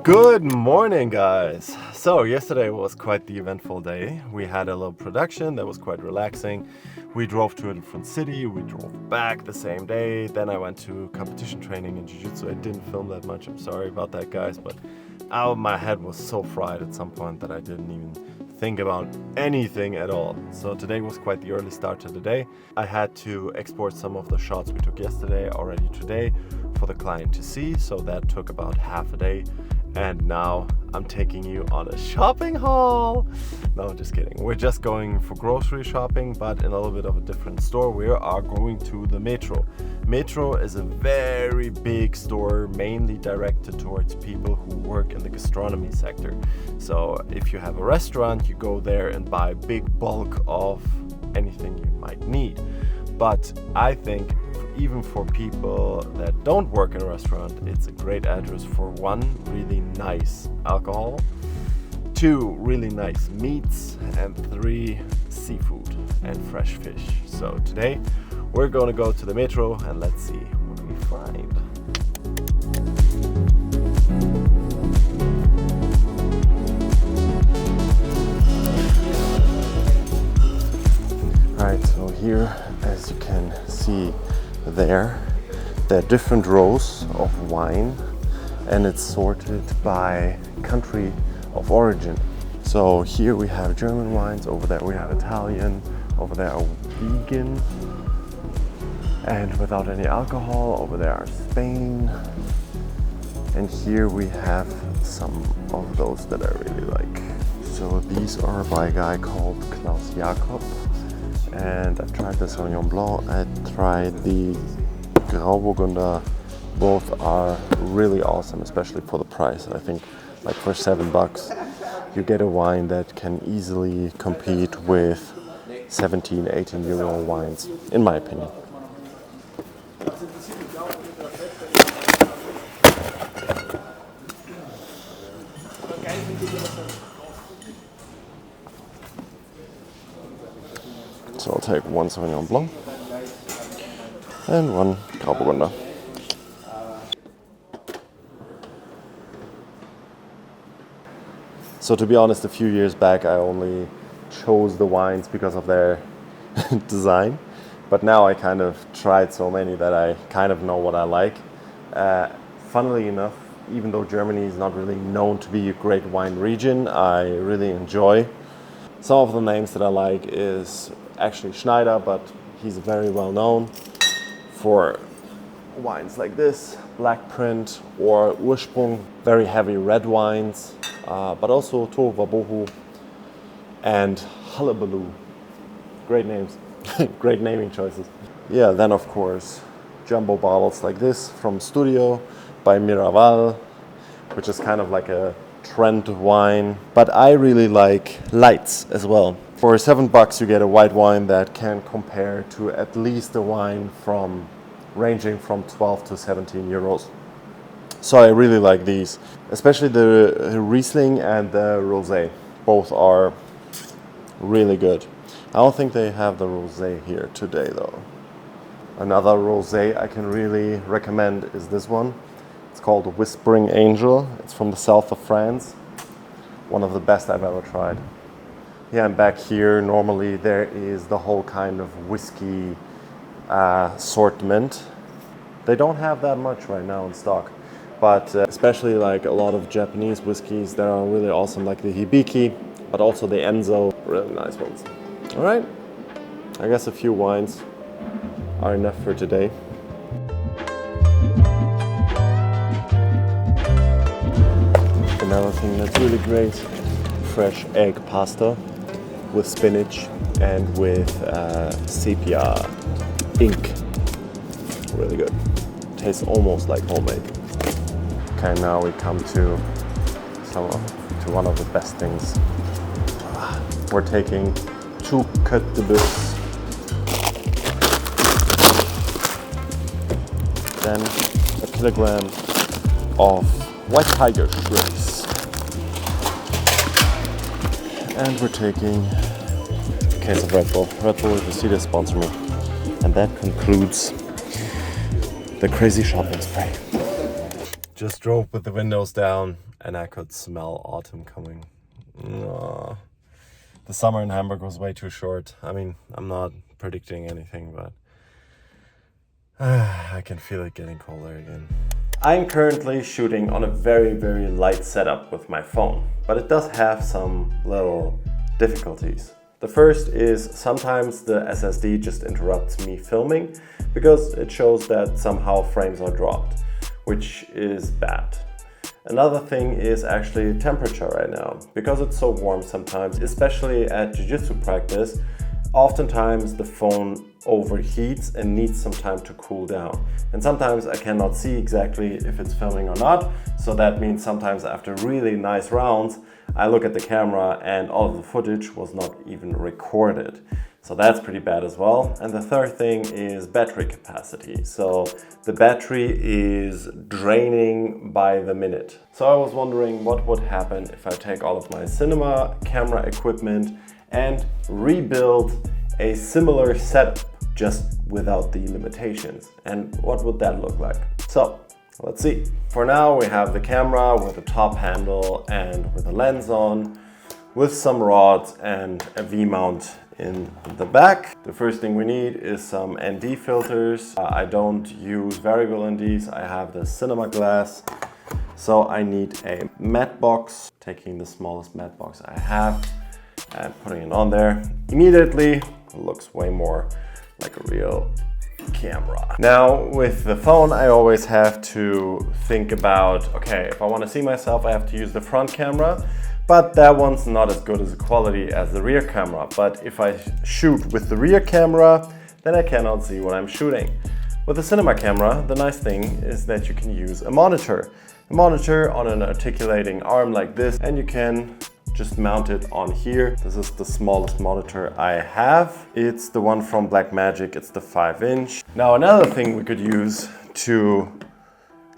Good morning, guys. So yesterday was quite the eventful day. We had a little production that was quite relaxing. We drove to a different city, we drove back the same day. Then I went to competition training in jiu-jitsu. I didn't film that much, I'm sorry about that, guys, but my head was so fried at some point that I didn't even think about anything at all. So today was quite the early start to the day. I had to export some of the shots we took yesterday already today for the client to see, so that took about half a day. And now I'm taking you on a shopping haul. No, just kidding. We're just going for grocery shopping, but in a little bit of a different store. We are going to the Metro. Metro is a very big store, mainly directed towards people who work in the gastronomy sector. So if you have a restaurant, you go there and buy a big bulk of anything you might need. But I think even for people that don't work in a restaurant, it's a great address for one, really nice alcohol, two, really nice meats, and three, seafood and fresh fish. So today we're going to go to the Metro and let's see what we find. Alright, so here, as you can see there are different rows of wine, and it's sorted by country of origin. So here we have German wines, over there we have Italian, over there are vegan and without any alcohol, over there are Spain, and here we have some of those that I really like. So these are by a guy called Klaus Jakob. And I've tried the Sauvignon Blanc, I tried the Grauburgunder. Both are really awesome, especially for the price. I think like for $7 you get a wine that can easily compete with 17, 18 euro wines, in my opinion. So I'll take one Sauvignon Blanc and one Grauburgunder. So to be honest, a few years back I only chose the wines because of their design, but now I kind of tried so many that I kind of know what I like. Funnily enough, even though Germany is not really known to be a great wine region, I really enjoy. Some of the names that I like is actually Schneider, but he's very well known for wines like this, Black Print or Ursprung, very heavy red wines, but also Tohuwabohu and Hullabaloo. Great names, great naming choices. Yeah, then of course jumbo bottles like this from Studio by Miraval, which is kind of like a trend wine, but I really like lights as well. For $7 you get a white wine that can compare to at least a wine ranging from 12 to 17 euros. So I really like these, especially the Riesling and the Rosé. Both are really good. I don't think they have the Rosé here today though. Another Rosé I can really recommend is this one. It's called Whispering Angel. It's from the south of France. One of the best I've ever tried. Yeah, and back here normally there is the whole kind of whiskey assortment. They don't have that much right now in stock, but especially like a lot of Japanese whiskeys that are really awesome, like the Hibiki, but also the Enzo, really nice ones. All right, I guess a few wines are enough for today. Another thing that's really great, fresh egg pasta with spinach and with sepia ink. Really good. Tastes almost like homemade. Okay, now we come to one of the best things. We're taking 2 Côte de Bœuf, then a kilogram of white tiger strips. And we're taking a case of Red Bull. Red Bull, if you see this, sponsor me. And that concludes the crazy shopping spree. Just drove with the windows down. and I could smell autumn coming. No. The summer in Hamburg was way too short. I mean, I'm not predicting anything, but I can feel it getting colder again. I'm currently shooting on a very, very light setup with my phone, but it does have some little difficulties. The first is sometimes the SSD just interrupts me filming because it shows that somehow frames are dropped, which is bad. Another thing is actually temperature right now. Because it's so warm sometimes, especially at jiu-jitsu practice, oftentimes the phone overheats and needs some time to cool down. And sometimes I cannot see exactly if it's filming or not. So that means sometimes after really nice rounds, I look at the camera and all of the footage was not even recorded. So that's pretty bad as well. And the third thing is battery capacity. So the battery is draining by the minute. So I was wondering what would happen if I take all of my cinema camera equipment and rebuild a similar setup just without the limitations. And what would that look like? So let's see. For now we have the camera with a top handle and with a lens on, with some rods and a V-mount in the back. The first thing we need is some ND filters. I don't use variable NDs, I have the cinema glass. So I need a matte box, taking the smallest matte box I have and putting it on there. Immediately it looks way more like a real camera. Now with the phone I always have to think about, okay, if I want to see myself I have to use the front camera, but that one's not as good as a quality as the rear camera. But if I shoot with the rear camera, then I cannot see what I'm shooting. With the cinema camera, the nice thing is that you can use a monitor. A monitor on an articulating arm like this, and you can just mount it on here. This is the smallest monitor I have. It's the one from Blackmagic, it's the 5-inch. Now another thing we could use to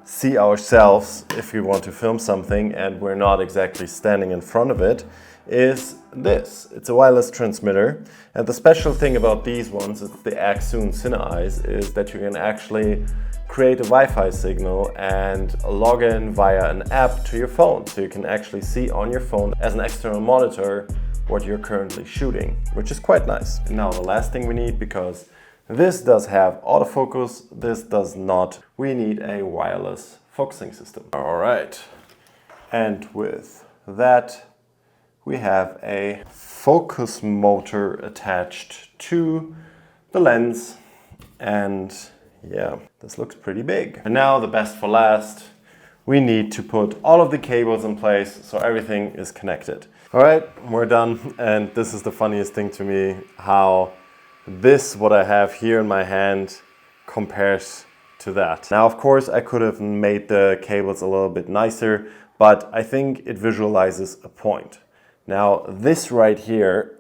see ourselves if we want to film something and we're not exactly standing in front of it is this. It's a wireless transmitter, and the special thing about these ones, it's the Axoon CineEyes, is that you can actually create a Wi-Fi signal and log in via an app to your phone, so you can actually see on your phone as an external monitor what you're currently shooting, which is quite nice. And now the last thing we need, because this does have autofocus, this does not. We need a wireless focusing system. All right, and with that, we have a focus motor attached to the lens, and yeah, this looks pretty big. And now the best for last, we need to put all of the cables in place so everything is connected. All right, we're done, and this is the funniest thing to me, how this, what I have here in my hand, compares to that. Now, of course, I could have made the cables a little bit nicer, but I think it visualizes a point. Now, this right here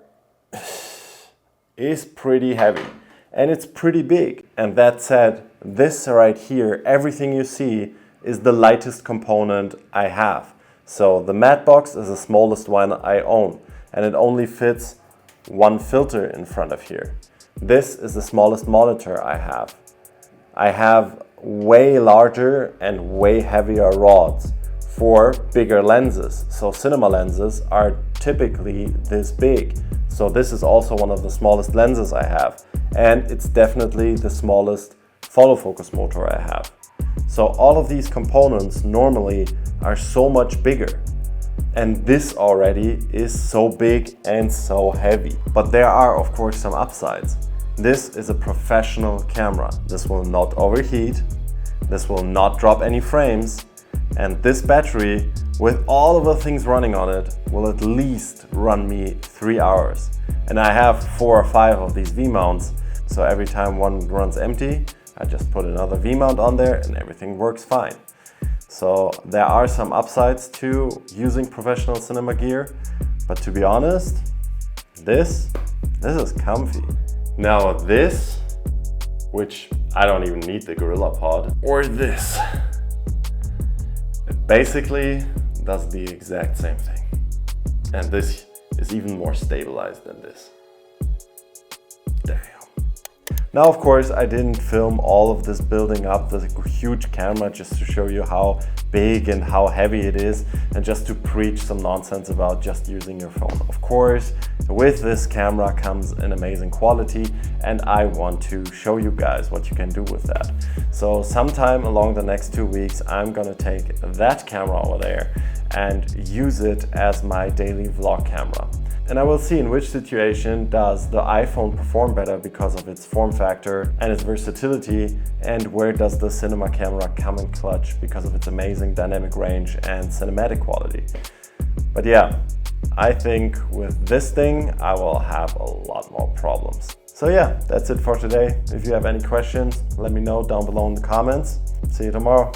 is pretty heavy and it's pretty big. And that said, this right here, everything you see is the lightest component I have. So the matte box is the smallest one I own, and it only fits one filter in front of here. This is the smallest monitor I have. I have way larger and way heavier rods for bigger lenses. So cinema lenses are typically this big. So this is also one of the smallest lenses I have. And it's definitely the smallest follow focus motor I have. So all of these components normally are so much bigger. And this already is so big and so heavy. But there are of course some upsides. This is a professional camera. This will not overheat. This will not drop any frames. And this battery, with all of the things running on it, will at least run me 3 hours. And I have 4 or 5 of these V-mounts. So every time one runs empty, I just put another V-mount on there and everything works fine. So there are some upsides to using professional cinema gear, but to be honest, this is comfy. Now this, which I don't even need the Gorilla Pod, or this, it basically does the exact same thing. And this is even more stabilized than this. Damn. Now, of course, I didn't film all of this building up the huge camera just to show you how big and how heavy it is and just to preach some nonsense about just using your phone. Of course, with this camera comes an amazing quality, and I want to show you guys what you can do with that. So sometime along the next 2 weeks, I'm gonna take that camera over there and use it as my daily vlog camera. And I will see in which situation does the iPhone perform better because of its form factor and its versatility, and where does the cinema camera come in clutch because of its amazing dynamic range and cinematic quality. But yeah, I think with this thing, I will have a lot more problems. So yeah, that's it for today. If you have any questions, let me know down below in the comments. See you tomorrow.